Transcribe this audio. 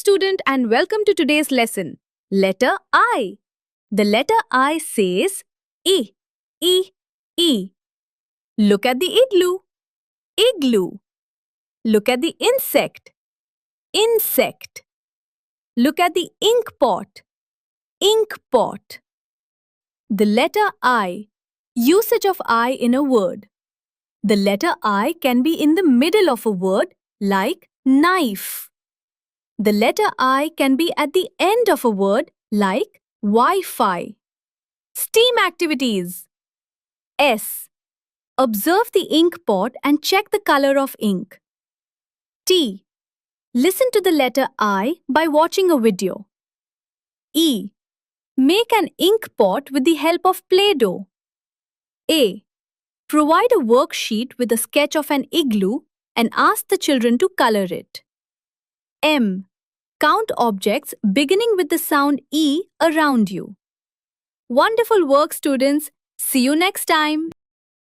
student, and welcome to today's lesson. Letter I. The letter I says E, E, E. Look at the igloo, igloo. Look at the insect, insect. Look at the ink pot, ink pot. The letter I. Usage of I in a word. The letter I can be in the middle of a word like knife. The letter I can be at the end of a word like Wi-Fi. STEAM activities. S. Observe the ink pot and check the color of ink. T. Listen to the letter I by watching a video. E. Make an ink pot with the help of Play-Doh. A. Provide a worksheet with a sketch of an igloo and ask the children to color it. M. Count objects beginning with the sound E around you. Wonderful work, students. See you next time.